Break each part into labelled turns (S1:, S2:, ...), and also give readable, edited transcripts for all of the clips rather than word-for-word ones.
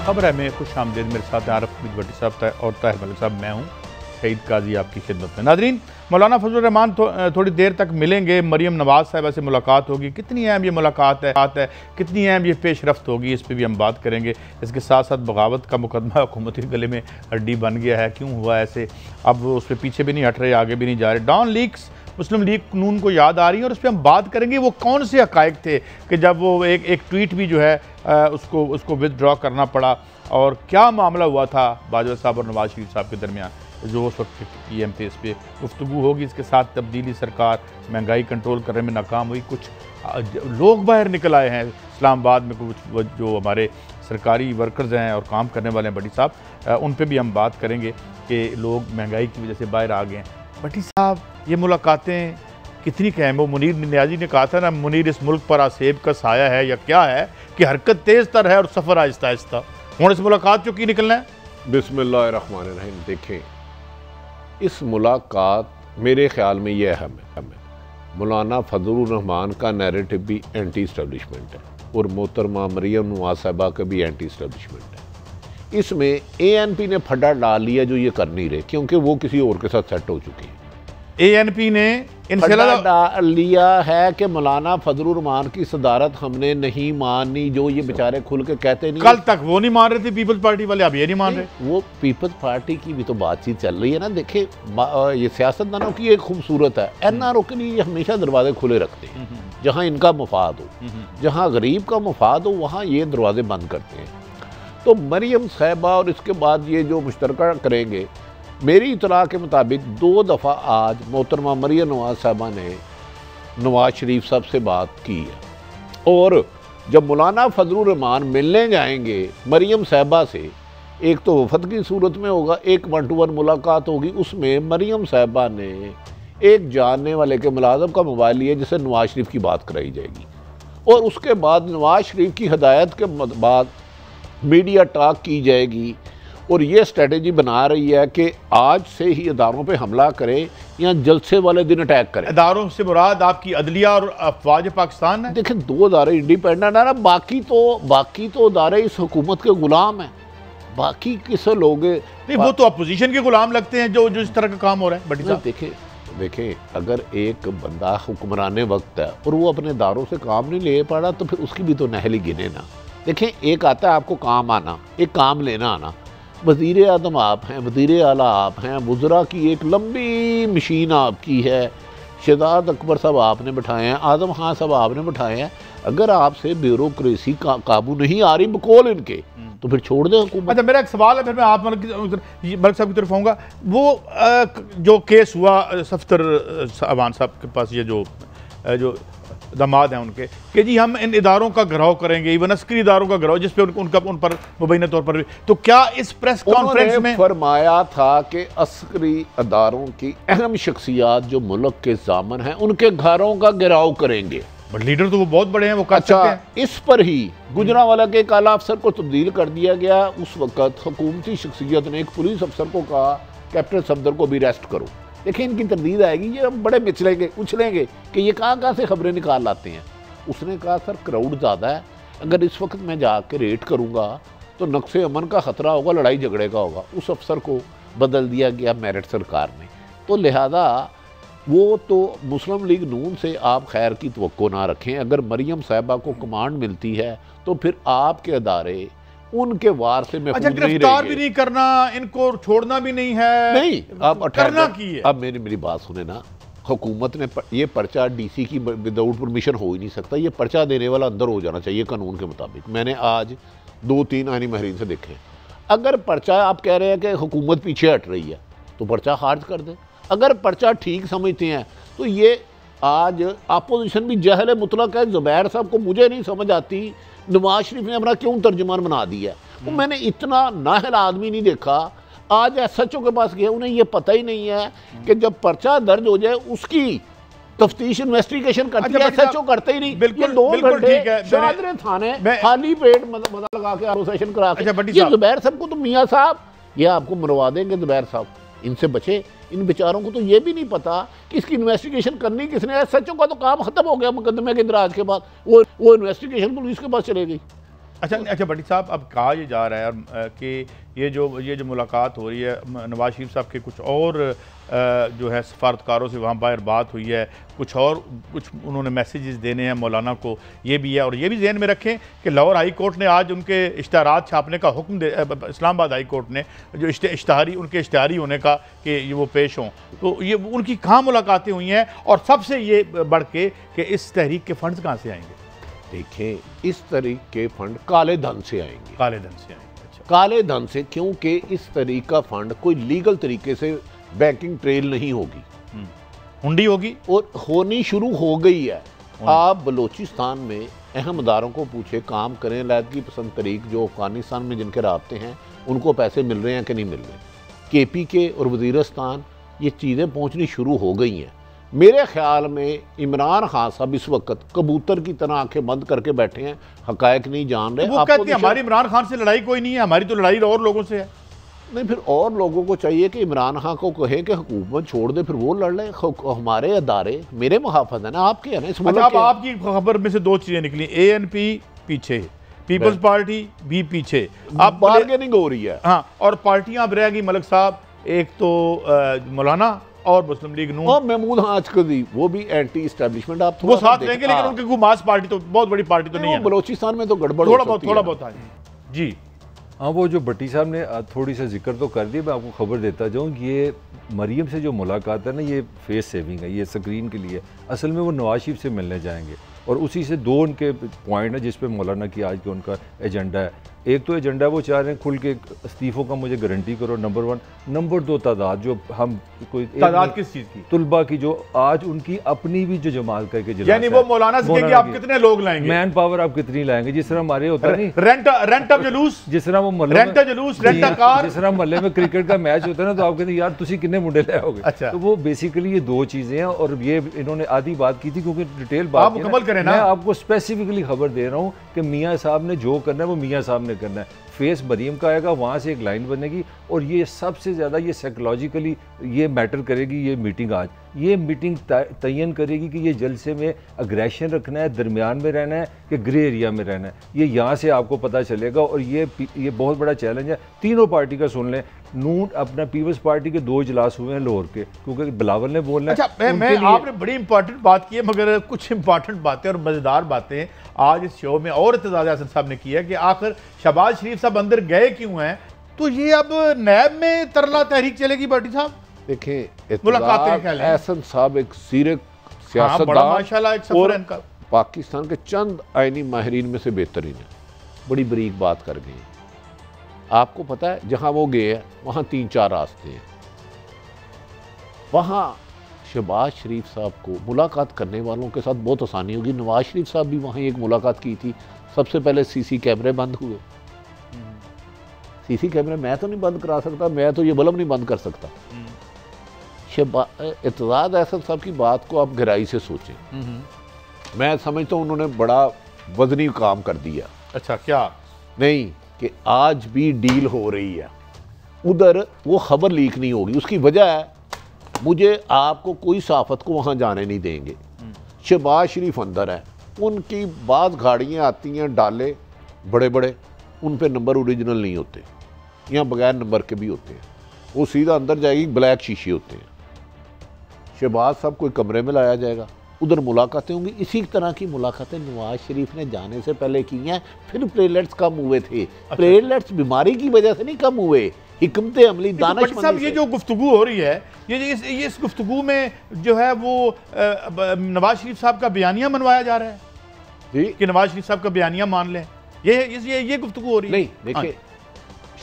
S1: खबर है में खुश आमदेद। मेरे साथ आरफ भट्टी साहब और ताहिर मलिक साहब, मैं हूँ शहीद काजी आपकी खिदमत में। नाजरीन, मौलाना फजलुर रहमान थोड़ी देर तक मिलेंगे, मरियम नवाज साहिबा से मुलाकात होगी। कितनी अहम ये मुलाकात है, कितनी अहम ये पेशरफ्त होगी, इस पर भी हम बात करेंगे। इसके साथ साथ बगावत का मुकदमा हुकूमत के गले में हड्डी बन गया है, क्यों हुआ ऐसे, अब उस पर पीछे भी नहीं हट रहे, आगे भी नहीं जा रहे। डॉन लीक्स मुस्लिम लीग नून को याद आ रही है और उस पर हम बात करेंगे वो कौन से हक़ाइक़ थे कि जब वो एक ट्वीट भी जो है उसको विदड्रॉ करना पड़ा, और क्या मामला हुआ था बाजवा साहब और नवाज शरीफ साहब के दरमियान, जो उस वक्त PM थे। इस पर गुफ्तगू होगी। इसके साथ तब्दीली सरकार महंगाई कंट्रोल करने में नाकाम हुई, कुछ लोग बाहर निकल आए हैं इस्लामाबाद में, कुछ जो हमारे सरकारी वर्कर्स हैं और काम करने वाले हैं भट्टी साहब, उन पर भी हम बात करेंगे कि लोग महंगाई की वजह से बाहर आ गए हैं। भट्टी साहब, ये मुलाकातें कितनी अहम, वो मुनीर नियाजी ने कहा था ना, मुनीर इस मुल्क पर आसेब का साया है या क्या है कि हरकत तेज़ तर है और सफ़र आहिस्ता आहिस्ता। हूँ इस मुलाकात चो की निकलना है।
S2: बिस्मिल्लाहिर्रहमानिर्रहीम। देखें, इस मुलाकात मेरे ख्याल में ये अहम है। मौलाना फजलुर रहमान का नैरेटिव भी एंटी इस्टेब्लिशमेंट है और मोहतरमा मरियम नवाज साहिबा का भी एंटी इस्टेब्लिशमेंट है। इसमें ANP ने फड्डा डाल लिया जो ये कर नहीं रहे, क्योंकि वो किसी और के साथ सेट हो चुकी है।
S1: ANP ने
S2: डाल लिया है कि मौलाना फजलुर रहमान की सदारत हमने नहीं मानी, जो ये बेचारे खुल के कहते नहीं।
S1: कल तक वो नहीं मान रहे थे पीपल्स पार्टी वाले, अब ये नहीं मान रहे।
S2: वो पीपल्स पार्टी की भी तो बातचीत चल रही है ना। देखे, ये सियासतदानों की एक खूबसूरत है, NRO के लिए हमेशा दरवाजे खुले रखते हैं। जहाँ इनका मफाद हो, जहाँ गरीब का मफाद हो, वहाँ ये दरवाजे बंद करते हैं। तो मरियम साहिबा और इसके बाद ये जो मुश्तरका करेंगे, मेरी इतला के मुताबिक 2 दफ़ा आज मोहतरमा मरियम नवाज साहिबा ने नवाज शरीफ साहब से बात की है। और जब मौलाना फजलुर रहमान मिलने जाएंगे मरियम साहिबा से, एक तो वफद की सूरत में होगा, एक 1-to-1 मुलाकात होगी। उसमें मरियम साहिबा ने एक जानने वाले के मुलाज़म का मोबाइल लिया जिससे नवाज शरीफ की बात कराई जाएगी, और उसके बाद नवाज शरीफ की हदायत के बाद मीडिया टॉक की जाएगी। और ये स्ट्रेटेजी बना रही है कि आज से ही इदारों पे हमला करें या जलसे वाले दिन अटैक करें।
S1: इदारों से मुराद आपकी अदलिया और अफवाज पाकिस्तान है।
S2: देखें, 2 इदारे इंडिपेंडेंट है ना, बाकी तो इदारे इस हुकूमत के गुलाम हैं। बाकी किस लोग
S1: नहीं, वो तो अपोजिशन के गुलाम लगते हैं जो इस तरह का काम हो रहा है। बट
S2: देखें, अगर एक बंदा हुक्मरान वक्त है और वो अपने इदारों से काम नहीं ले पा रहा, तो फिर उसकी भी तो नहली गिने ना। देखें, एक आता है आपको काम आना, एक काम लेना आना। वज़ीर आज़म आप हैं, वज़ीर आला आप हैं, वज़रा की एक लंबी मशीन आपकी है, शहजाद अकबर साहब आपने बिठाए हैं, आज़म खान साहब आपने बिठाए हैं। अगर आपसे ब्यूरोक्रेसी काबू नहीं आ रही बकौल इनके, तो फिर छोड़ दें हुकूमत।
S1: अच्छा, मेरा एक सवाल है, फिर मैं आप मलिक साहब की तरफ आऊँगा। वो जो केस हुआ सफ्तर अवान साहब के पास, ये जो दामाद हैं उनके, कि जी हम इन इदारों का घिराव करेंगे, इवन अस्करी इदारों का घिराव, जिस पे उन पर मुबैना तौर पर भी, तो क्या इस प्रेस कॉन्फ्रेंस में
S2: फरमाया था कि अस्करी इदारों की अहम शख्सियात जो मुल्क के जामन हैं उनके घरों का घिराव करेंगे?
S1: बट लीडर तो वो बहुत बड़े हैं, वो कर सकते हैं।
S2: इस पर ही गुजरांवाला के एक आला अफसर को तब्दील कर दिया गया। उस वक्त हुकूमती शख्सियत ने एक पुलिस अफसर को कहा, कैप्टन सफदर को भी अरेस्ट करो। देखिए, इनकी तरदीद आएगी, ये बड़े उछलेंगे कि ये कहाँ से खबरें निकाल लाते हैं। उसने कहा, सर क्राउड ज़्यादा है, अगर इस वक्त मैं जाके रेड करूँगा तो नक्शे अमन का ख़तरा होगा, लड़ाई झगड़े का होगा। उस अफसर को बदल दिया गया मेरिट सरकार ने। तो लिहाजा वो तो मुस्लिम लीग नून से आप खैर की तवक्को ना रखें। अगर मरियम साहिबा को कमांड मिलती है तो फिर आपके अदारे उनके वार से महफूज नहीं रहेंगे।
S1: गिरफ्तार भी नहीं करना, इनको छोड़ना भी नहीं है,
S2: नहीं आप
S1: करना की है।
S2: अब मेरी बात सुने ना, हुकूमत ने ये पर्चा DC की विदाउट परमिशन हो ही नहीं सकता। ये पर्चा देने वाला अंदर हो जाना चाहिए कानून के मुताबिक। मैंने आज 2-3 आईनी महरीन से देखे। अगर पर्चा आप कह रहे हैं कि हुकूमत पीछे हट रही है तो पर्चा खारिज कर दें। अगर पर्चा ठीक समझते हैं तो ये आज अपोजिशन भी जहल मुतलक है। ज़ुबैर साहब को मुझे नहीं समझ आती नवाज शरीफ ने अपना क्यों तर्जुमान बना दिया। वो मैंने इतना नाहल आदमी नहीं देखा। आज SHO के पास गया, उन्हें ये पता ही नहीं है कि जब पर्चा दर्ज हो जाए उसकी तफ्तीश इन्वेस्टिगेशन करती है, SHO करते ही नहीं।
S1: बिल्कुल
S2: 2
S1: घंटे
S2: शादरे थाने खाली पेट मजा लगा के सेशन करा के। ये ज़ुबैर साहब को तो मियाँ साहब ये आपको मरवा देंगे। ज़ुबैर साहब, इनसे बचे। इन बेचारों को तो ये भी नहीं पता कि इसकी इन्वेस्टिगेशन करनी किसने है। SHO का तो काम खत्म हो गया मुकदमे के दराज के बाद। वो इन्वेस्टिगेशन पुलिस के पास चले गई।
S1: अच्छा भट्टी साहब, अब कहा ये जा रहा है कि ये जो मुलाकात हो रही है, नवाज शरीफ साहब के कुछ और जो है सफारतकारों से वहाँ बाहर बात हुई है, कुछ उन्होंने मैसेजेस देने हैं मौलाना को, ये भी है। और ये भी ज़हन में रखें कि लाहौर हाई कोर्ट ने आज उनके इश्तहारात छापने का हुक्म दे, इस्लामाबाद हाई कोर्ट ने जो उनके इश्तहारी होने का कि ये वो पेश हों, तो ये उनकी कहाँ मुलाकातें हुई हैं, और सबसे ये बढ़ के कि इस तहरीक के फंड्स कहाँ से आएंगे?
S2: देखें, इस तरीके के फंड काले धन से आएंगे।
S1: काले धन से आएंगे? अच्छा, काले
S2: धन से, क्योंकि इस तरीके का फंड कोई लीगल तरीके से बैंकिंग ट्रेल नहीं होगी,
S1: हुंडी होगी,
S2: और होनी शुरू हो गई है। आप बलूचिस्तान में अहम अदारों को पूछे, काम करें लायदगी पसंद तरीक जो अफगानिस्तान में जिनके राब्ते हैं, उनको पैसे मिल रहे हैं कि नहीं मिल रहे। KPK और वज़ीरिस्तान ये चीज़ें पहुँचनी शुरू हो गई हैं। मेरे ख्याल में इमरान खान साहब इस वक्त कबूतर की तरह आंखें बंद करके बैठे हैं, हकायक नहीं जान रहे।
S1: वो कहते हैं हमारी इमरान खान से लड़ाई कोई नहीं है, हमारी तो लड़ाई और लोगों से है।
S2: नहीं, फिर और लोगों को चाहिए कि इमरान खान को कहे कि हुकूमत छोड़ दे, फिर वो लड़ लें। हमारे अदारे मेरे मुहाफ़त है ना, आपके है ना। इस
S1: मतलब आपकी खबर में से दो चीज़ें निकली, ANP पीछे, पीपल्स पार्टी भी पीछे,
S2: अब बार्गेनिंग हो रही है।
S1: हाँ, और पार्टियां अब रह गई मलिक साहब, एक तो मौलाना और मुस्लिम लीग नून
S2: और महमूद हाजकदी, वो भी एंटी इस्टेब्लिशमेंट। आप
S1: वो साथ रहेंगे, लेकिन उनकी कोई मास पार्टी तो बहुत बड़ी पार्टी तो नहीं है।
S2: बलोचिस्तान में तो गड़बड़
S1: थोड़ा बहुत जी।
S3: हाँ, वो जो भट्टी साहब ने थोड़ी सा जिक्र तो कर दिया, मैं आपको खबर देता जाऊँ। ये मरीम से जो मुलाकात है ना, ये फेस सेविंग है, ये स्क्रीन के लिए। असल में वो नवाज शरीफ से मिलने जाएंगे, और उसी से दो उनके पॉइंट है जिस पे मौलाना की आज का उनका एजेंडा है। एक तो एजेंडा वो चाह रहे हैं खुल के इस्तीफ़ों का मुझे गारंटी करो, नंबर 1। नंबर 2, तादाद जो हम कोई
S1: तादाद किस चीज़ की?
S3: तुलबा की, जो आज उनकी अपनी भी जो जमात करके जलासा,
S1: यानी वो मौलाना से कहेंगे आप कितने लोग लाएंगे,
S3: मैन पावर आप कितनी लाएंगे, जिस तरह हमारे होता है
S1: रेंट ऑफ जुलूस,
S3: जिस तरह वो जिस तरह मोहल्ले में क्रिकेट का मैच होता है ना, तो आप कहते हैं यार तुसी कितने मुंडे लाओगे।
S1: अच्छा,
S3: तो वो बेसिकली ये दो चीज़ें हैं, और ये इन्होंने आधी बात की थी, क्योंकि डिटेल बात
S1: मुकम्मल करें ना।
S3: मैं आपको स्पेसिफिकली खबर दे रहा हूँ कि मियाँ साहब ने जो करना है वो मियाँ साहब ने करना है। फेस मरीम का आएगा, वहाँ से एक लाइन बनेगी, और ये सबसे ज़्यादा ये साइकोलॉजिकली ये मैटर करेगी। ये मीटिंग आज ये मीटिंग तयन करेगी कि ये जलसे में अग्रेशन रखना है, दरमियान में रहना है कि ग्रे एरिया में रहना है। ये यहाँ से आपको पता चलेगा, और ये बहुत बड़ा चैलेंज है। तीनों पार्टी का सुन लें, नून अपना पीपल्स पार्टी के 2 इजलास हुए हैं लाहौर के, क्योंकि बिलावल ने बोलना है।
S1: अच्छा, मैं आपने बड़ी इंपॉर्टेंट बात की है, मगर कुछ इंपॉर्टेंट बातें और मज़ेदार बातें आज इस शो में और इत्तेज़ाज़ हसन साहब ने की है कि आखिर शहबाज शरीफ साहब अंदर गए क्यों हैं। तो ये अब नैब में तरला तहरीक चलेगी भट्टी साहब?
S2: देखें,
S1: मुलाकातें
S2: एहसन साहब एक सीरियस सियासतदान
S1: माशाल्लाह एक सफर है इनका,
S2: पाकिस्तान के चंद आईनी माहिरीन में से बेहतरीन है। बड़ी बरीक बात कर गए। आपको पता है जहाँ वो गए हैं वहाँ 3-4 रास्ते हैं। वहाँ शहबाज शरीफ साहब को मुलाकात करने वालों के साथ बहुत आसानी होगी। नवाज शरीफ साहब भी वहाँ एक मुलाकात की थी, सबसे पहले CC कैमरे बंद हुए। CC कैमरे मैं तो नहीं बंद करा सकता, मैं तो ये बल्ब नहीं बंद कर सकता। इत्तेज़ाज़ अहसन साहब की बात को आप गहराई से सोचें। मैं समझता हूँ उन्होंने बड़ा वजनी काम कर दिया।
S1: अच्छा, क्या
S2: नहीं कि आज भी डील हो रही है, उधर वो खबर लीक नहीं होगी। उसकी वजह है मुझे आपको कोई सहाफ़त को वहाँ जाने नहीं देंगे। शहबाज शरीफ अंदर है, उनकी बात गाड़ियाँ आती हैं डाले बड़े बड़े, उन पे नंबर ओरिजिनल नहीं होते, यहाँ बगैर नंबर के भी होते हैं। वो सीधा अंदर जाएगी, ब्लैक शीशे होते हैं। शहबाज साहब कोई कमरे में लाया जाएगा, उधर मुलाकातें होंगी। इसी तरह की मुलाकातें नवाज शरीफ ने जाने से पहले की हैं। फिर प्लेटलेट्स कम हुए थे। प्लेटलेट्स बीमारी की वजह से नहीं कम हुए, हिकमत अमली दानिशमंदी
S1: साहब ये जो गुफ्तगू हो रही है, ये इस गुफ्तगू में जो है वो नवाज शरीफ साहब का बयानिया मनवाया जा रहा है
S2: जी,
S1: कि नवाज शरीफ साहब का बयानिया मान लें, ये गुफ्तगू हो रही है।
S2: नहीं, देखिए,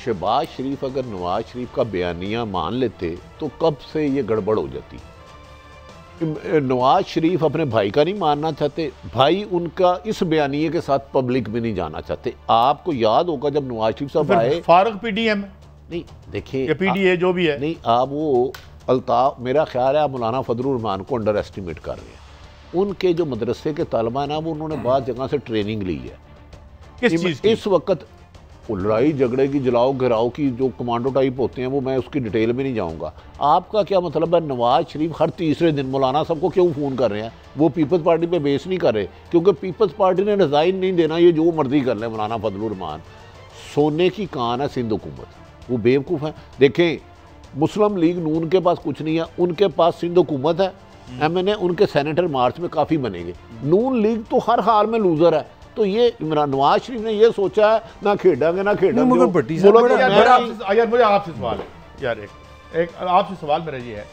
S2: शहबाज शरीफ अगर नवाज शरीफ का बयानिया मान लेते तो कब से ये गड़बड़ हो जाती। नवाज शरीफ अपने भाई का नहीं मानना चाहते, भाई उनका इस बयानिए के साथ पब्लिक में नहीं जाना चाहते। आपको याद होगा जब नवाज शरीफ साहब आए,
S1: फारूक PDM
S2: नहीं देखिए
S1: PDA जो भी है,
S2: नहीं आप वो अल्ताफ, मेरा ख्याल है आप मौलाना फजलुर रहमान को अंडर एस्टिमेट कर रहे हैं। उनके जो मदरसे के तालिबा ना, वो उन्होंने बाद जगह से ट्रेनिंग ली है।
S1: किस चीज़ की?
S2: इस वक्त वो लड़ाई झगड़े की, जलाओ घिराओ की जो कमांडो टाइप होते हैं, वो मैं उसकी डिटेल में नहीं जाऊंगा। आपका क्या मतलब है नवाज शरीफ हर तीसरे दिन मौलाना साहब को क्यों फ़ोन कर रहे हैं? वो पीपल्स पार्टी पे बेस नहीं कर रहे, क्योंकि पीपल्स पार्टी ने रिज़ाइन नहीं देना, ये जो मर्जी कर लें मौलाना फजलुर रहमान। सोने की कान है सिंध हुकूमत, वो बेवकूफ़ है। देखें मुस्लिम लीग नून के पास कुछ नहीं है, उनके पास सिंध हुकूमत है, MNA उनके सेनेटर मार्च में काफ़ी बनेंगे। नून लीग तो हर हाल में लूज़र है। तो ये इमरान नवाज शरीफ ने ये सोचा है ना खेलेंगे ना खेलेंगे।
S1: यार मुझे आपसे सवाल है यार, एक आपसे सवाल मेरा ये है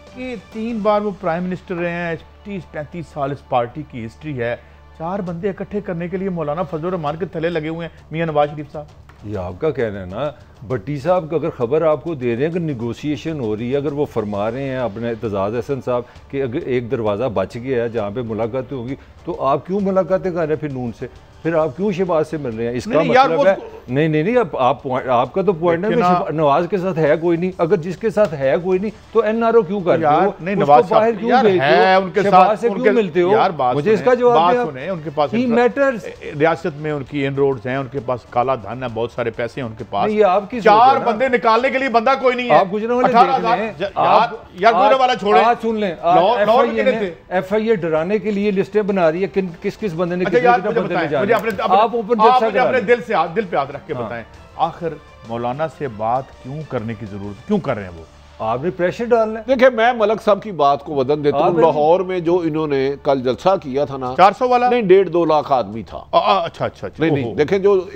S1: कि 3 बार वो प्राइम मिनिस्टर रहे हैं, 30-35 साल इस पार्टी की हिस्ट्री है, 4 बंदे इकट्ठे करने के लिए मौलाना फजलुर रहमान के थले लगे हुए हैं मियां नवाज शरीफ साहब।
S3: ये आपका कहना है ना। भट्टी साहब का अगर खबर आपको दे रहे हैं कि निगोशिएशन हो रही है, अगर वो फरमा रहे हैं अपने एतजाज़ हसन साहब कि अगर एक दरवाज़ा बच गया है जहाँ पे मुलाकातें होंगी, तो आप क्यों मुलाकातें कर रहे हैं फिर नून से? फिर आप क्यों शहबाज से मिल रहे हैं? इसका मतलब है नहीं आपका तो पॉइंट है कि नवाज के साथ है कोई नहीं। अगर जिसके साथ है कोई नहीं तो NRO क्यों कर रहे हो?
S1: नहीं नवाज
S3: बाहर क्यों भेजते हो? उनके साथ से क्यों मिलते हो? मुझे इसका जवाब
S1: सुने। उनके पास
S3: मैटर्स,
S1: रियासत में उनकी इनरोड्स हैं, उनके पास काला धन है, बहुत सारे पैसे हैं उनके पास।
S3: ये आपकी
S1: 4 बंदे निकालने के लिए बंदा कोई नहीं है।
S3: आप गुजरात
S1: यार वाला छोड़े,
S3: सुन लें, FIA डराने के लिए लिस्टें बना रही है किस किस बंदे ने
S1: अपने दिल पे हाथ रख के बताएं, आखिर मौलाना से बात क्यों करने की जरूरत क्यों कर रहे हैं? वो
S3: आपने प्रेशर डालना है।
S2: देखिए मैं मलक साहब की बात को वजन देता हूँ। लाहौर में जो इन्होंने कल जलसा किया था ना,
S1: 400 वाला
S2: नहीं 1.5-2 लाख आदमी था।
S1: अच्छा
S2: नहीं देखें जो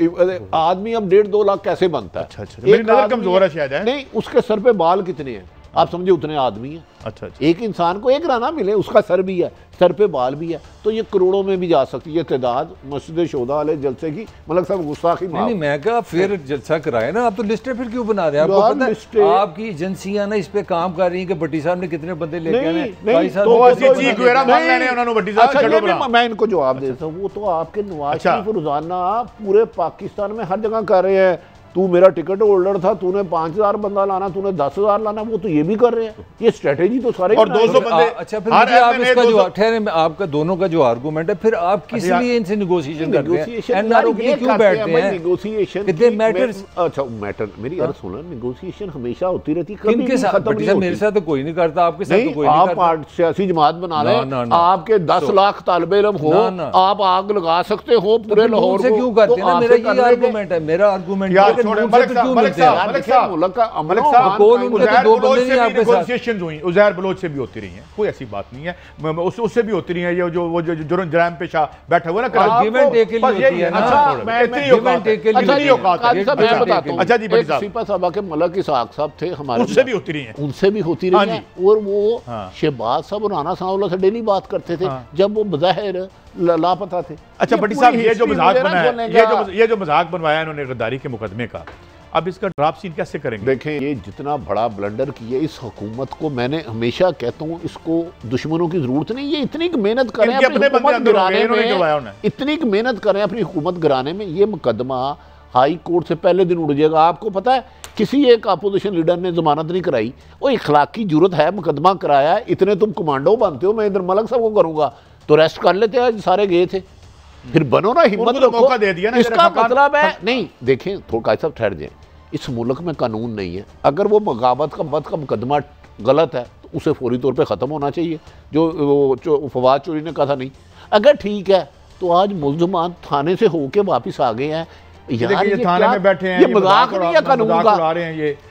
S2: आदमी अब 1.5-2 लाख कैसे बनता है?
S1: अच्छा मेरी नजर कमजोर है शायद।
S2: नहीं उसके सर पे बाल कितने हैं आप समझे, उतने आदमी हैं।
S1: अच्छा
S2: एक इंसान को एक राना मिले, उसका सर भी है, सर पे बाल भी है, तो ये करोड़ों में भी जा सकती है तादाद। मस्जिद शोदा वाले जलसे की मतलब सब गुस्ताखी
S3: नहीं मैं कहा फिर जलसा कराए ना। आप तो लिस्टें फिर क्यों बना रहे हैं? आपको पता है आपकी एजेंसियां ना इस पे काम कर रही हैं कि भट्टी साहब ने कितने बंदे लेके आए।
S2: मैं इनको जवाब देता हूँ, वो तो आपके नवाज शरीफ रोजाना पूरे पाकिस्तान में हर जगह कर रहे हैं। तू मेरा टिकट होल्डर था, तूने 5000 बंदा लाना, तूने 10,000 लाना, वो तो ये भी कर रहे हैं। ये स्ट्रेटेजी तो सारे
S1: और 200 बंदे।
S3: अच्छा फिर मुझे आप इसका जो ठहरे आपका दोनों का जो आर्गुमेंट है, फिर आप किस लिए इनसे नेगोशिएशन करते हैं? NRO के लिए क्यों बैठते हैं?
S2: नेगोशिएशन
S3: कितने मैटर्स?
S2: अच्छा मैटर मेरी यार सुनो, नेगोशिएशन हमेशा होती रहती है,
S3: कभी के साथ भट्टी साहब मेरे साथ तो कोई नहीं करता, आपके साथ तो कोई नहीं करता।
S2: आप सियासी जमात बना रहे हैं, आपके 10 लाख तालिबे इल्म हो, आप आग लगा सकते हो पूरे लाहौर को,
S3: क्यों करते हैं? मेरा ये आर्गुमेंट है, मेरा आर्गुमेंट
S1: उज़ैर बलोच से भी होती रही है, कोई ऐसी बात नहीं है, उससे भी होती रही है। ये जो जुर्म पेशा बैठा हुआ ना, अच्छा जी
S2: मलक इसहाक साहब थे हमारे,
S1: उनसे भी होती रही है,
S2: उनसे भी होती रही है। और वो शहबाज साहब और राना साहब से डेली बात करते थे जब वो बज़ाहिर लापता थे।
S1: अच्छा भट्टी साहब ये जो मजाक बनाया, ये जो मजाक बनवाया इन्होंने गद्दारी के मुकदमे का, अब इसका ड्राप सीन कैसे करेंगे?
S2: देखें ये जितना बड़ा ब्लंडर किया इस हुकूमत को, मैंने हमेशा कहताहूँ इसको दुश्मनों की जरूरत नहीं। ये इतनी मेहनत करें अपनी हुकूमत गिराने में, इतनी मेहनत करें अपनी हुकूमत गिराने में, ये मुकदमा हाई कोर्ट से पहले दिन उड़ जाएगा। आपको पता है किसी एक अपोजिशन लीडर ने जमानत नहीं कराई, वो इखलाकी जरूरत है, मुकदमा कराया, इतने तुम कमांडो बनते हो, मैं इधर मलक साहब को करूँगा तो रेस्ट कर लेते हैं, सारे गए थे, फिर बनो ना, हिम्मत
S1: तो मौका दे दिया ना।
S2: इसका मतलब है नहीं देखें थोड़ा साहब ठहर जाए, इस मुल्क में कानून नहीं है। अगर वो बगावत का बद का मुकदमा गलत है तो उसे फौरी तौर पे ख़त्म होना चाहिए, जो फवाद चौधरी ने कहा था। नहीं अगर ठीक है तो आज मुल्ज़मान थाने से होके वापस आ गए हैं।
S1: यार ये थाने में बैठे हैं,
S2: ये मजाक नहीं है कानून का,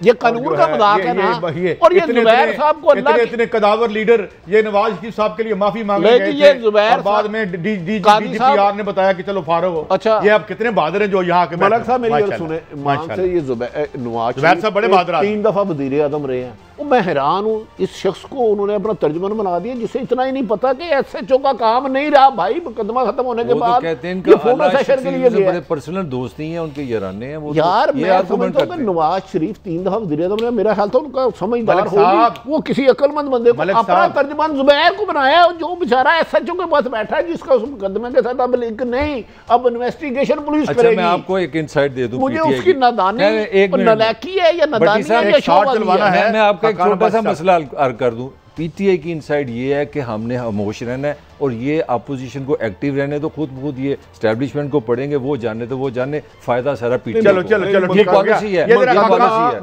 S2: ये कानून का मजाक है ना। और ये जुबैर साहब को अल्लाह
S1: इतने कदावर लीडर ये नवाज शरीफ साहब के लिए माफी मांगने गए थे,
S2: ये जुबैर
S1: बाद में DGPR ने बताया कि चलो फारो हो।
S2: अच्छा
S1: ये अब कितने बहादुर हैं जो यहाँ के
S2: मलक साहब मेरी बात सुने, मानसे ये नवाज
S1: साहब बड़े बहादुर
S2: 3 दफा वज़ीर आज़म रहे हैं। मैं हैरान हूँ इस शख्स को उन्होंने अपना तर्जुमान बना दिया जिसे इतना ही नहीं पता कि SHO का काम नहीं रहा भाई, मुकदमा खत्म होने के बाद ये फोटो सेशन के लिए गया,
S3: पर्सनल दोस्ती हैं उनके, याराने हैं वो।
S2: यार मैं समझता हूँ नवाज शरीफ 3 दफा वज़ीर आज़म ने, मेरा ख्याल था उनका समझदार होगी, वो किसी अक्लमंद बंदे को अपना तर्जुमान जुबैर को बनाया, जो बेचारा SHO के पास बैठा है, जिसका उस मुकदमे के साथ अब लिंक नहीं, अब इन्वेस्टिगेशन पुलिस करेगी।
S3: मैं आपको एक इनसाइट दे दूं,
S2: मुझे उसकी नादानी, नालायकी है या नादानी है या
S1: शॉट चलवाना है।
S3: मैं आपका एक छोटा सा मसला हल कर दूं, पीटीआई की इनसाइड ये है कि हमने खामोश रहना है और ये अपोजिशन को एक्टिव रहने तो खुद ये एस्टेब्लिशमेंट को पढ़ेंगे, वो जाने फ़ायदा सारा पीटीआई।
S1: चलो चलो चलो,
S3: ये पॉलिसी है,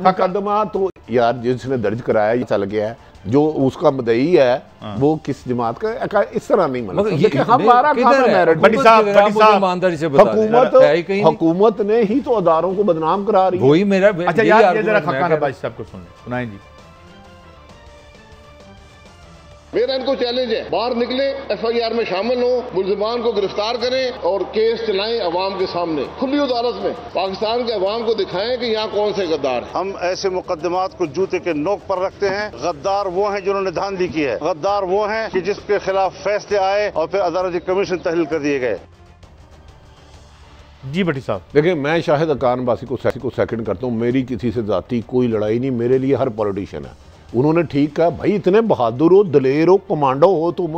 S2: मुकदमा तो यार जिसने दर्ज कराया ये चल गया है, जो उसका मदई है वो किस जमात का, इस तरह नहीं मतलब हमारा हुकूमत ने ही तो अदारों को बदनाम करा रही है।
S3: वही मेरा
S1: अच्छा यार, ये जरा खकान अब्बासी साहब को सुनाएं जी।
S4: मेरा इनको चैलेंज है, बाहर निकले, एफआईआर में शामिल हो, मुलजिमान को गिरफ्तार करें और केस चलाएं अवाम के सामने खुली अदालत में, पाकिस्तान के अवाम को दिखाएं कि यहाँ कौन से गद्दार हैं।
S5: हम ऐसे मुकदमात को जूते के नोक पर रखते हैं। गद्दार वो हैं जिन्होंने धांधली की है, गद्दार वो हैं कि जिसके खिलाफ फैसले आए और फिर अदालती कमीशन तहलील कर दिए गए।
S1: जी भट्टी साहब,
S2: देखिए मैं शाहिद अकान बासी को सेकंड करता हूँ। मेरी किसी से जाती कोई लड़ाई नहीं, मेरे लिए हर पॉलिटिशियन है। उन्होंने ठीक कहा, भाई इतने बहादुर हो, दलेर हो, कमांडो हो, तुम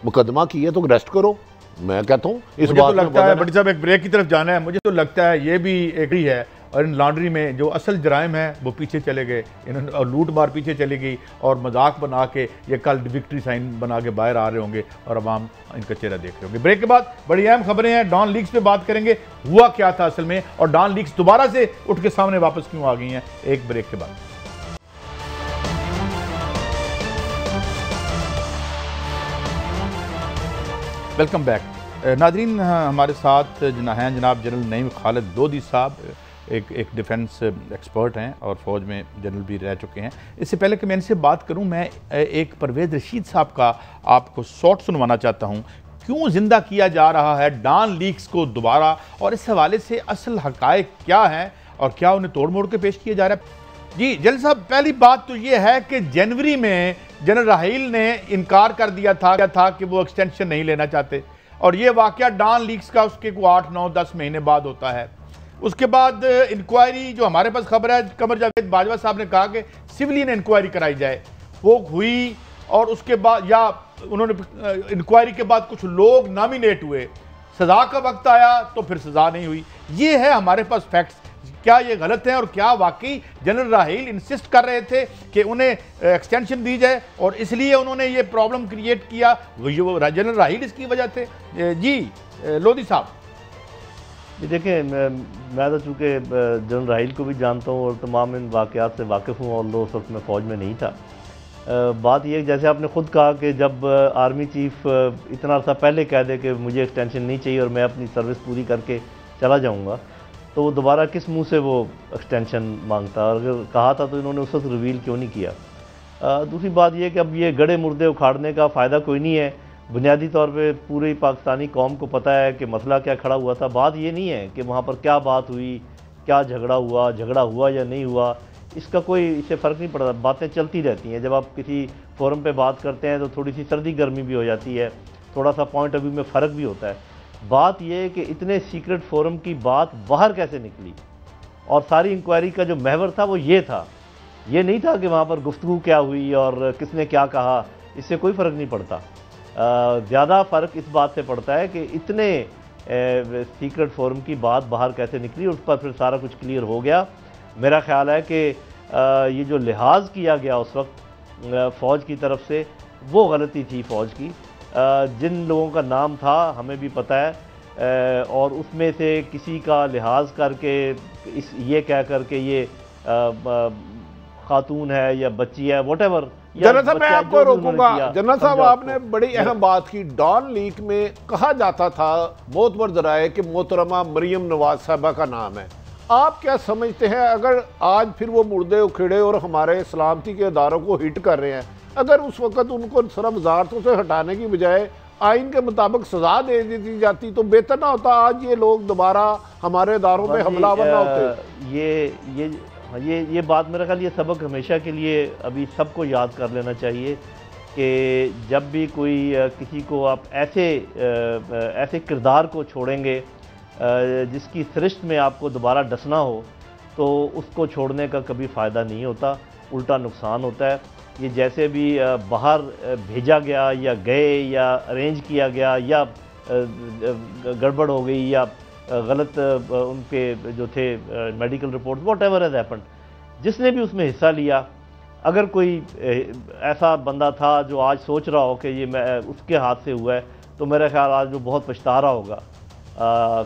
S2: मुकदमा किया तो अरेस्ट करो। मैं कहता हूँ इस बात
S1: तो लगता है भट्टी साहब एक ब्रेक की तरफ जाना है। मुझे तो लगता है ये भी एक ही है, और इन लॉन्ड्री में जो असल जराइम है वो पीछे चले गए, इन्होंने और लूट मार पीछे चली गई, और मजाक बना के ये कल विक्ट्री साइन बना के बाहर आ रहे होंगे और अवाम इनका चेहरा देख रहे होंगे। ब्रेक के बाद बड़ी अहम खबरें हैं, डॉन लीक्स पे बात करेंगे, हुआ क्या था असल में, और डॉन लीक्स दोबारा से उठ के सामने वापस क्यों आ गई हैं, एक ब्रेक के बाद। वेलकम बैक नाजरीन, हमारे साथ हैं जनाब जनरल नईम खालिद लोधी साहब, एक डिफेंस एक्सपर्ट हैं और फ़ौज में जनरल भी रह चुके हैं। इससे पहले कि मैं इनसे बात करूं, मैं एक परवेज़ रशीद साहब का आपको शॉर्ट सुनवाना चाहता हूं, क्यों ज़िंदा किया जा रहा है डॉन लीक्स को दोबारा, और इस हवाले से असल हक़ाइक़ क्या हैं और क्या उन्हें तोड़ मोड़ के पेश किया जा रहा है। जी जनरल साहब, पहली बात तो ये है कि जनवरी में जनरल राहील ने इनकार कर दिया था कि वो एक्सटेंशन नहीं लेना चाहते, और ये वाक़या डॉन लीक्स का उसके को 8, 9, 10 महीने बाद होता है। उसके बाद इंक्वायरी, जो हमारे पास खबर है, कमर जावेद बाजवा साहब ने कहा कि सिविलियन इंक्वायरी कराई जाए, वो हुई, और उसके बाद या उन्होंने इंक्वायरी के बाद कुछ लोग नॉमिनेट हुए, सज़ा का वक्त आया तो फिर सज़ा नहीं हुई। ये है हमारे पास फैक्ट्स। क्या ये गलत है, और क्या वाकई जनरल राहील इंसिस्ट कर रहे थे कि उन्हें एक्सटेंशन दी जाए और इसलिए उन्होंने ये प्रॉब्लम क्रिएट किया, वो जनरल राहील इसकी वजह थे? जी लोधी साहब।
S6: देखिए, मैं तो चूँकि जनरल राहील को भी जानता हूँ और तमाम इन वाक़यात से वाकिफ़ हूँ, और उस वक्त मैं फ़ौज में नहीं था। बात यह, जैसे आपने ख़ुद कहा कि जब आर्मी चीफ इतना अर्सा पहले कह दे कि मुझे एक्सटेंशन नहीं चाहिए और मैं अपनी सर्विस पूरी करके चला जाऊँगा, तो वो दोबारा किस मुंह से वो एक्सटेंशन मांगता, और अगर कहा था तो इन्होंने उस वक्त रिवील क्यों नहीं किया। दूसरी बात यह कि अब ये गड़े मुर्दे उखाड़ने का फ़ायदा कोई नहीं है। बुनियादी तौर पे पूरी पाकिस्तानी कौम को पता है कि मसला क्या खड़ा हुआ था। बात ये नहीं है कि वहाँ पर क्या बात हुई, क्या झगड़ा हुआ या नहीं हुआ, इसका कोई इससे फ़र्क नहीं पड़ता। बातें चलती रहती हैं। जब आप किसी फोरम पे बात करते हैं तो थोड़ी सी सर्दी गर्मी भी हो जाती है, थोड़ा सा पॉइंट ऑफ व्यू में फ़र्क भी होता है। बात यह है कि इतने सीक्रेट फोरम की बात बाहर कैसे निकली, और सारी इंक्वायरी का जो महवर था वो ये था, ये नहीं था कि वहाँ पर गुफ्तगू क्या हुई और किसने क्या कहा। इससे कोई फ़र्क नहीं पड़ता। ज़्यादा फ़र्क इस बात से पड़ता है कि इतने सीक्रेट फोरम की बात बाहर कैसे निकली, उस पर फिर सारा कुछ क्लियर हो गया। मेरा ख्याल है कि ये जो लिहाज किया गया उस वक्त फ़ौज की तरफ से, वो गलती थी फ़ौज की। जिन लोगों का नाम था हमें भी पता है, और उसमें से किसी का लिहाज करके ये कह करके ये खातून है या बच्ची है, व्हाटएवर।
S2: जनरल साहब, मैं आपको रोकूंगा। जनरल साहब, आपने बड़ी अहम बात की। डॉन लीक में कहा जाता था मोतबर जराए कि मोहतरमा मरियम नवाज साहबा का नाम है। आप क्या समझते हैं, अगर आज फिर वो मुर्दे उखेड़े और हमारे सलामती के इदारों को हिट कर रहे हैं, अगर उस वक्त उनको सरब वजारतों से हटाने की बजाय आइन के मुताबिक सजा दे दी जाती तो बेहतर ना होता? आज ये लोग दोबारा हमारे इदारों में हमलावर ना होते।
S6: ये बात मेरा ख्याल, ये सबक हमेशा के लिए अभी सबको याद कर लेना चाहिए कि जब भी कोई किसी को आप ऐसे किरदार को छोड़ेंगे जिसकी सरिश्त में आपको दोबारा डसना हो, तो उसको छोड़ने का कभी फ़ायदा नहीं होता, उल्टा नुकसान होता है। ये जैसे भी बाहर भेजा गया या गए या अरेंज किया गया या गड़बड़ हो गई या गलत उनके जो थे medical report, whatever has happened, जिसने भी उसमें हिस्सा लिया, अगर कोई ऐसा बंदा था जो आज सोच रहा हो कि ये मैं उसके हाथ से हुआ है, तो मेरा ख्याल आज वो बहुत पछता रहा होगा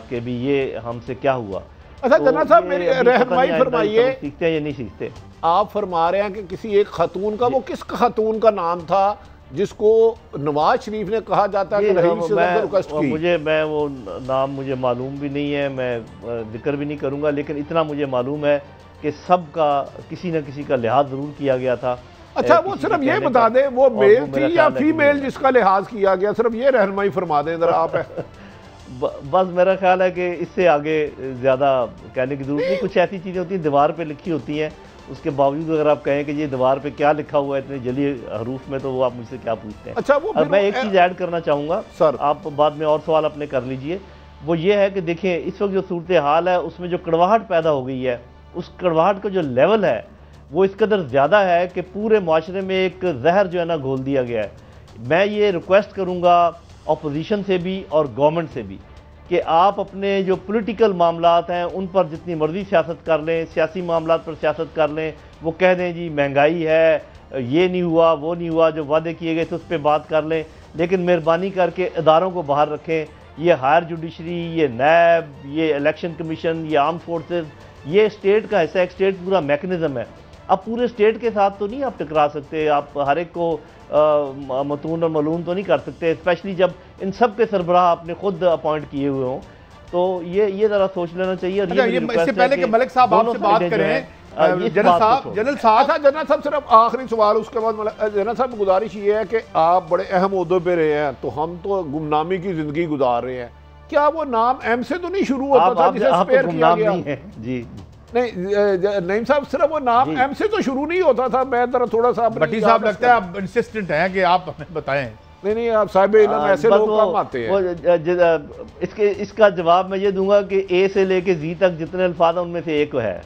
S6: कि भी ये हमसे क्या हुआ।
S2: अच्छा
S6: तो
S2: जनाब साहब,
S6: ये
S2: मेरी
S6: अभी पता
S2: रहनुमाई
S6: नहीं आइंदा
S2: फरमाइए,
S6: सीखते हैं या नहीं सीखते।
S2: आप फरमा रहे हैं कि किसी एक खातून का, वो किस खातून का नाम था जिसको नवाज शरीफ ने कहा जाता है कि रहीम से रिक्वेस्ट की?
S6: मैं वो नाम मुझे मालूम भी नहीं है, मैं जिक्र भी नहीं करूँगा, लेकिन इतना मुझे मालूम है कि सबका किसी न किसी का लिहाज ज़रूर किया गया था।
S2: अच्छा वो सिर्फ ये बता दें वो मेल थी या फीमेल जिसका लिहाज किया गया, सिर्फ ये रहनुमाई फरमा दें जरा आप।
S6: बस मेरा ख्याल है कि इससे आगे ज़्यादा कहने की जरूरत नहीं। कुछ ऐसी चीज़ें होती हैं दीवार पे लिखी होती हैं, उसके बावजूद अगर आप कहें कि ये दीवार पे क्या लिखा हुआ है इतने जली हरूफ में, तो वो आप मुझसे क्या पूछते हैं।
S2: अच्छा वो
S6: मैं एक चीज़ ऐड करना चाहूँगा
S2: सर,
S6: आप बाद में और सवाल अपने कर लीजिए। वो ये है कि देखिए इस वक्त जो सूरत हाल है उसमें जो कड़वाहट पैदा हो गई है, उस कड़वाहट का जो लेवल है वो इस कदर ज़्यादा है कि पूरे माशरे में एक जहर जो है ना घोल दिया गया है। मैं ये रिक्वेस्ट करूँगा अपोजिशन से भी और गवर्नमेंट से भी कि आप अपने जो पॉलिटिकल मामलात हैं उन पर जितनी मर्जी सियासत कर लें, सियासी मामलात पर सियासत कर लें, वो कह दें जी महंगाई है, ये नहीं हुआ, वो नहीं हुआ, जो वादे किए गए थे उस पर बात कर लें, लेकिन मेहरबानी करके इदारों को बाहर रखें। ये हायर जुडिशरी, ये नैब, ये इलेक्शन कमीशन, ये आर्म फोर्सेस, ये स्टेट का हिस्सा, एक स्टेट पूरा मैकेनिज़्म है। अब पूरे स्टेट के साथ तो नहीं आप टकरा सकते, आप हर एक को मतून और मलून तो नहीं कर सकते, स्पेशली जब इन सब के सरबराह आपने खुद अपॉइंट किए हुए हों। तो ये ज़रा सोच लेना चाहिए। और
S1: इससे पहले कि मलिक साहब आपसे बात करें, जनरल साहब
S2: सिर्फ आखिरी सवाल, उसके बाद जनरल साहब गुजारिश ये है कि आप बड़े अहम ओहदे पे रहे हैं, तो हम तो गुमनामी की जिंदगी गुजार रहे हैं, क्या वो नाम एम से तो नहीं शुरू होता था जिसे स्पेयर किया गया?
S6: जी
S2: नहीं नईम साहब, सिर्फ वो नाम एम से तो शुरू नहीं होता था। मैं जरा थोड़ा सा
S1: भट्टी साहब लगता है आप इंसिस्टेंट हैं कि आप हमें बताएं।
S2: नहीं आप साहिब इल्म ऐसे लोग कम आते हैं।
S6: इसका जवाब मैं ये दूंगा कि ए से लेके जी तक जितने अल्फाज उनमें से एक है।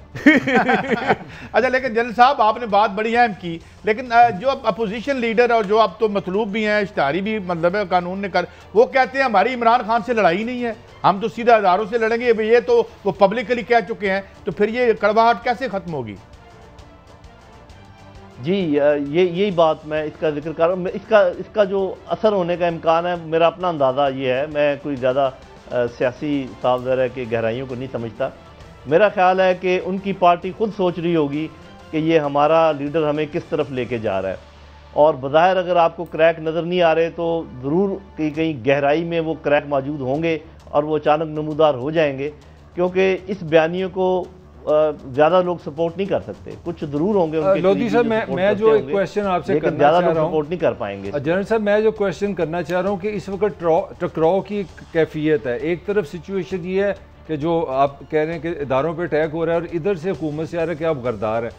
S1: अच्छा लेकिन जनरल साहब आपने बात बड़ी अहम की, लेकिन जो अपोजिशन लीडर और जो अब तो मतलूब भी हैं, इश्तारी भी मतलब है कानून ने कर, वो कहते हैं हमारी इमरान खान से लड़ाई नहीं है, हम तो सीधा इदारों से लड़ेंगे। ये तो वो पब्लिकली कह चुके हैं, तो फिर ये कड़वाहट कैसे खत्म होगी?
S6: जी यही बात मैं इसका जिक्र कर रहा हूँ। इसका जो असर होने का इम्कान है, मेरा अपना अंदाज़ा ये है, मैं कोई ज़्यादा सियासी साफ ज़रा के गहराइयों को नहीं समझता। मेरा ख्याल है कि उनकी पार्टी खुद सोच रही होगी कि ये हमारा लीडर हमें किस तरफ लेके जा रहा है, और बज़ाहिर अगर आपको क्रैक नज़र नहीं आ रहे तो ज़रूर कहीं गहराई में वो क्रैक मौजूद होंगे और वो अचानक नमूदार हो जाएंगे, क्योंकि इस बयानियों को ज़्यादा लोग सपोर्ट नहीं कर सकते। कुछ जरूर होंगे
S3: लोधी साहब, मैं जो एक क्वेश्चन आपसे करना चाह रहा हूं,
S6: सपोर्ट नहीं कर पाएंगे।
S3: जनरल साहब, मैं जो क्वेश्चन करना चाह रहा हूं कि इस वक्त टकराव की कैफियत है। एक तरफ सिचुएशन ये है कि जो आप कह रहे हैं कि इदारों पे अटैक हो रहा है, और इधर से हुकूमत से आ रहा है कि आप गरदार हैं।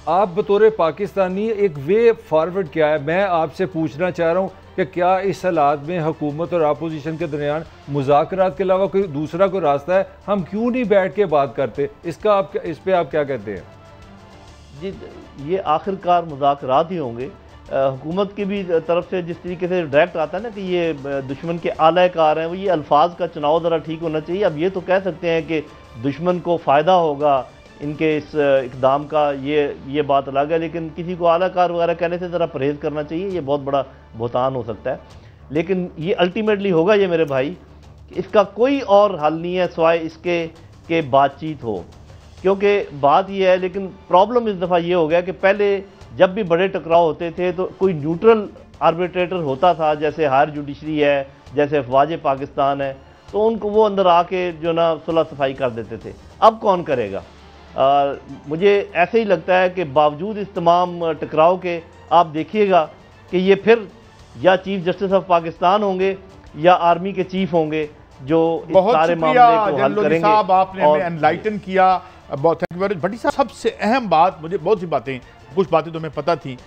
S3: आप बतौर पाकिस्तानी एक वे फॉरवर्ड क्या है, मैं आपसे पूछना चाह रहा हूँ कि क्या इस हालात में हुकूमत और अपोजिशन के दरमियान मुज़ाकरात के अलावा कोई दूसरा कोई रास्ता है? हम क्यों नहीं बैठ के बात करते? इस पे आप क्या कहते हैं?
S6: जी ये आखिरकार मुज़ाकरात ही होंगे। हुकूमत की भी तरफ से जिस तरीके से डायरेक्ट आता है ना कि ये दुश्मन के आलाकार हैं, वो ये अल्फाज का चुनाव ज़रा ठीक होना चाहिए। अब ये तो कह सकते हैं कि दुश्मन को फ़ायदा होगा इनके इस इक़दाम का, ये बात अलग है, लेकिन किसी को आलाकार वगैरह कहने से ज़रा परहेज़ करना चाहिए। ये बहुत बड़ा बहुतान हो सकता है, लेकिन ये अल्टीमेटली होगा ये मेरे भाई, इसका कोई और हल नहीं है सिवाय इसके कि बातचीत हो। क्योंकि बात ये है, लेकिन प्रॉब्लम इस दफ़ा ये हो गया कि पहले जब भी बड़े टकराव होते थे तो कोई न्यूट्रल आर्बिट्रेटर होता था, जैसे हायर जुडिशरी है, जैसे अफवाज पाकिस्तान है, तो उनको वो अंदर आके जो ना सुलह सफाई कर देते थे। अब कौन करेगा? मुझे ऐसे ही लगता है कि बावजूद इस तमाम टकराव के आप देखिएगा कि ये फिर या चीफ जस्टिस ऑफ पाकिस्तान होंगे या आर्मी के चीफ होंगे जो इस सारे मामले को हल करेंगे।
S1: साहब आपने हमें एनलाइटन किया, बहुत थैंक यू भट्टी साहब। सबसे अहम बात, मुझे बहुत सी बातें, कुछ बातें तो हमें पता थी,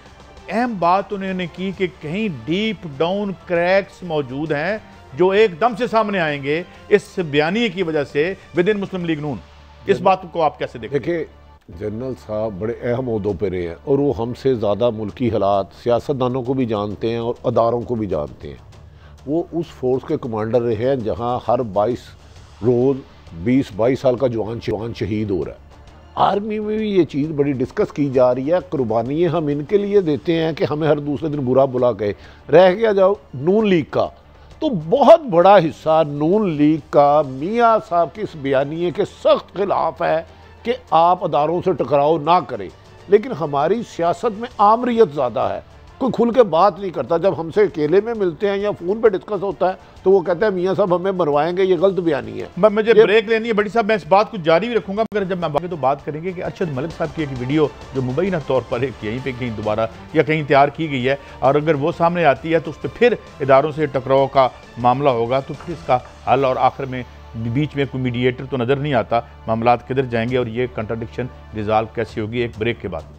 S1: अहम बात उन्होंने की कि कहीं डीप डाउन क्रैक्स मौजूद हैं जो एकदम से सामने आएंगे इस बयानी की वजह से विद इन मुस्लिम लीग नून। इस बात को आप कैसे देखते हैं?
S2: देखिए जनरल साहब बड़े अहम ओहदों पे रहे हैं और वो हमसे ज़्यादा मुल्की हालात, सियासतदानों को भी जानते हैं और अदारों को भी जानते हैं। वो उस फोर्स के कमांडर रहे हैं जहां हर 22 रोज़ 20-22 साल का जवान शहीद हो रहा है। आर्मी में भी ये चीज़ बड़ी डिस्कस की जा रही है। कुर्बानी हम इनके लिए देते हैं कि हमें हर दूसरे दिन बुरा बुला के रह गया जाओ नून लीग का, तो बहुत बड़ा हिस्सा नून लीग का मियाँ साहब की इस बयानिए के सख्त खिलाफ है कि आप अदारों से टकराव ना करें। लेकिन हमारी सियासत में आमरीत ज़्यादा है, कोई खुल के बात नहीं करता। जब हमसे अकेले में मिलते हैं या फ़ोन पे डिस्कस होता है तो वो कहते हैं मियाँ साहब हमें मरवाएंगे, ये गलत बयानी है।
S1: मुझे ब्रेक लेनी है बड़ी साहब, मैं इस बात को जारी भी रखूंगा, मगर जब मैं बाकी तो बात करेंगे कि अरशद मलिक साहब की एक वीडियो जो मुबैना तौर पर एक यहीं पे कहीं दोबारा या कहीं तैयार की गई है, और अगर वो सामने आती है तो उस पर फिर इदारों से टकराव का मामला होगा, तो फिर इसका हल और आखिर में बीच में कोई मीडिएटर तो नज़र नहीं आता, मामला किधर जाएंगे और ये कंट्राडिक्शन रिजॉल्व कैसे होगी, एक ब्रेक के बाद।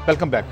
S1: Welcome back.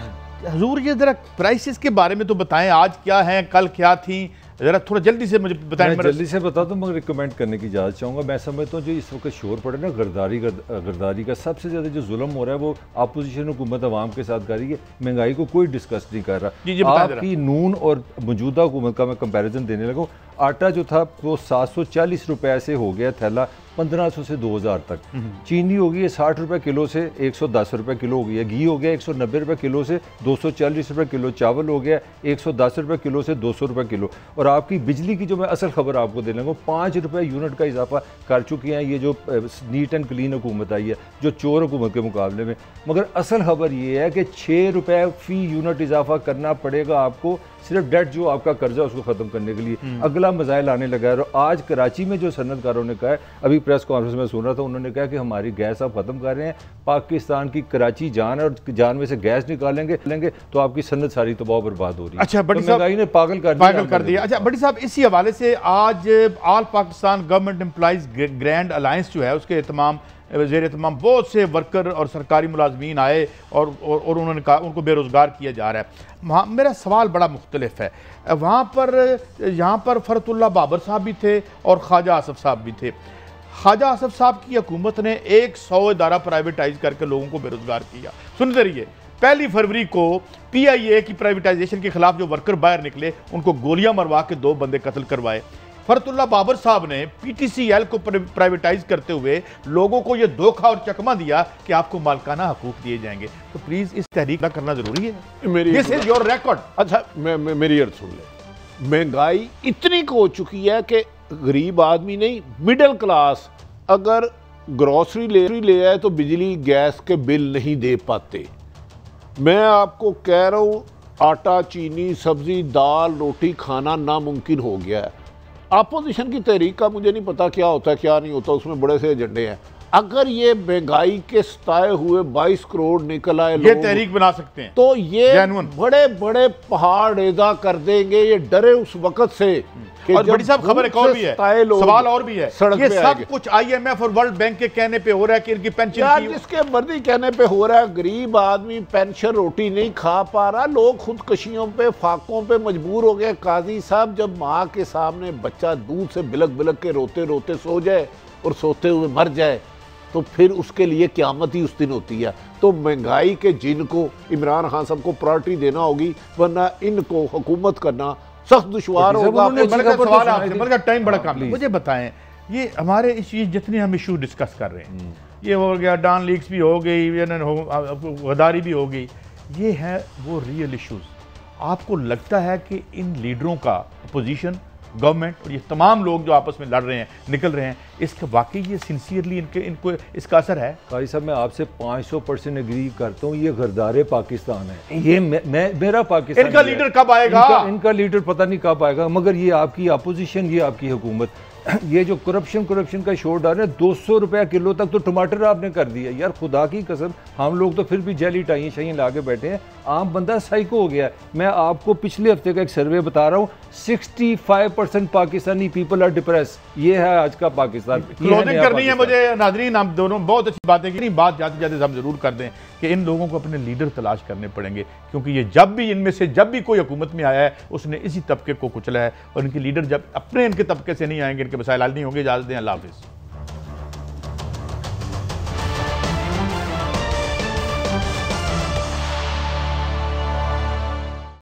S1: हजूर ये जरा प्राइसेस के बारे में तो बताएं, आज क्या है, कल क्या थी, जरा थोड़ा जल्दी से मुझे बताएं।
S3: मैं जल्दी से बता दूं, मगर रिकमेंड करने की इजाज़त चाहूँगा। मैं समझता हूँ जो इस वक्त शोर पड़े ना गर्दारी का, सबसे ज़्यादा जो जुल्म हो रहा है वो अपोजिशन हुकूमत अवाम के साथ कर रही है। महंगाई को कोई डिस्कस नहीं कर रहा। आपकी नून और मौजूदा हुकूमत का मैं कंपैरिजन देने लगा। आटा जो था वो 740 रुपए से हो गया थैला 1500 से 2000 तक। चीनी हो गई है 60 रुपए किलो से 110 रुपए किलो हो गई है। घी हो गया 190 रुपए किलो से 240 रुपए किलो। चावल हो गया 110 रुपए किलो से 200 रुपए किलो। और आपकी बिजली की जो मैं असल खबर आपको देने लगा, 5 रुपए यूनिट का इजाफा कर चुकी हैं ये जो नीट एंड क्लीन हुकूमत आई है, जो चोर हुकूमत के मुकाबले में। मगर असल खबर ये है कि 6 रुपए फी यूनिट इजाफा करना पड़ेगा आपको, सिर्फ डेट जो आपका कर्जा उसको ख़त्म करने के लिए। अगला मज़ाइल आने लगा है। और आज कराची में जो सनतकारों ने कहा है, अभी प्रेस कॉन्फ्रेंस में सुन रहा था, उन्होंने कहा कि हमारी गैस आप ख़त्म कर रहे हैं, पाकिस्तान की कराची जान है और जान में से गैस निकालेंगे तो आपकी सनत सारी तबाह बर्बाद हो रही है।
S1: अच्छा बड़ी
S3: महंगाई ने पागल कर दिया।
S1: अच्छा बड़ी साहब, इसी हवाले से आज all Pakistan government employees grand alliance जो है उसके ज़ेर एहतमाम बहुत से वर्कर और सरकारी मुलाजमीन आए और उन्होंने कहा उनको बेरोज़गार किया जा रहा है। मेरा सवाल बड़ा मुख्तलिफ है। यहाँ पर फ़रतुल्लाह बाबर साहब भी थे और ख्वाजा आसफ साहब भी थे। ख्वाजा आसफ साहब की हुकूमत ने 100 इदारा प्राइवेटाइज करके लोगों को बेरोज़गार किया। सुनते रहिए, 1 फरवरी को PIA की प्राइवेटाइजेशन के खिलाफ जो वर्कर बाहर निकले उनको गोलियां मरवा के 2 बंदे कत्ल करवाए। फरतुल्लाह बाबर साहब ने PTCL को प्राइवेटाइज करते हुए लोगों को यह धोखा और चकमा दिया कि आपको मालकाना हकूक दिए जाएंगे। तो प्लीज इस तहरीक करना जरूरी है। This is your record.
S2: अच्छा मेरी अर्ज सुन ले। महंगाई इतनी हो चुकी है कि गरीब आदमी नहीं, मिडिल क्लास अगर ग्रोसरी ले आए तो बिजली गैस के बिल नहीं दे पाते। मैं आपको कह रहा हूँ, आटा चीनी सब्जी दाल रोटी खाना नामुमकिन हो गया है। अपोजिशन की तहरीक का मुझे नहीं पता क्या होता है क्या नहीं होता, उसमें बड़े से एजेंडे हैं। अगर ये महंगाई के सताए हुए 22 करोड़ निकल आए
S1: ये तहरीक बना सकते हैं,
S2: तो ये बड़े बड़े पहाड़ रेजा कर देंगे। ये डरे उस वक्त से कि
S1: और बड़ी साहब खबर एक और भी है, सवाल और भी है, ये सब कुछ IMF और वर्ल्ड बैंक के कहने पे हो रहा है कि इनकी पेंशन
S2: जिसके मर्जी कहने पे हो रहा है। गरीब आदमी पेंशन रोटी नहीं खा पा रहा, लोग खुदकशियों पे फाकों पे मजबूर हो गए। काजी साहब, जब माँ के सामने बच्चा दूध से बिलक बिलक के रोते रोते सो जाए और सोते हुए मर जाए तो फिर उसके लिए क़यामत ही उस दिन होती है। तो महंगाई के जिनको इमरान खान साहब को प्रायोरिटी देना होगी, वरना इनको हुकूमत करना सख्त दुश्वार होगा।
S1: टाइम बड़ा कम। मुझे बताएं, ये हमारे इश्यूज जितने हम इशू डिस्कस कर रहे हैं, ये हो गया डॉन लीक्स भी हो गई, गद्दारी भी हो गई, ये है वो रियल इश्यूज। आपको लगता है कि इन लीडरों का अपोजिशन गवर्नमेंट और ये तमाम लोग जो आपस में लड़ रहे हैं निकल रहे हैं, इसका वाकई ये सिंसियरली इनको इसका असर है?
S3: भाई साहब, मैं आपसे 500% एग्री करता हूँ। ये गरदारे पाकिस्तान है, ये मेरा पाकिस्तान।
S1: इनका लीडर कब आएगा?
S3: इनका लीडर पता नहीं कब आएगा, मगर ये आपकी अपोजिशन, ये आपकी हुकूमत, ये जो करप्शन का शोर डाल रहे हैं। 200 रुपया किलो तक तो टमाटर आपने कर दिया यार, खुदा की कसम। हम लोग तो फिर भी जेली टाइयाँ शाइयाँ ला के बैठे हैं, आम बंदा साइको हो गया है। मैं आपको पिछले हफ्ते का एक सर्वे बता रहा हूँ, 65% पाकिस्तानी पीपल आर डिप्रेस। ये है आज का पाकिस्तान।
S1: क्लोजिंग करनी है मुझे। नाजरीन, हम दोनों बहुत अच्छी बातें की, बात जाते जाते हम जरूर कर दें कि इन लोगों को अपने लीडर तलाश करने पड़ेंगे, क्योंकि ये इनमें से जब भी कोई हुकूमत में आया है उसने इसी तबके को कुचला है, और इनके लीडर जब अपने इनके तबके से नहीं आएंगे, इनके मसाइल हल नहीं होंगे। इजाज़त दें, अल्लाह हाफ़िज़।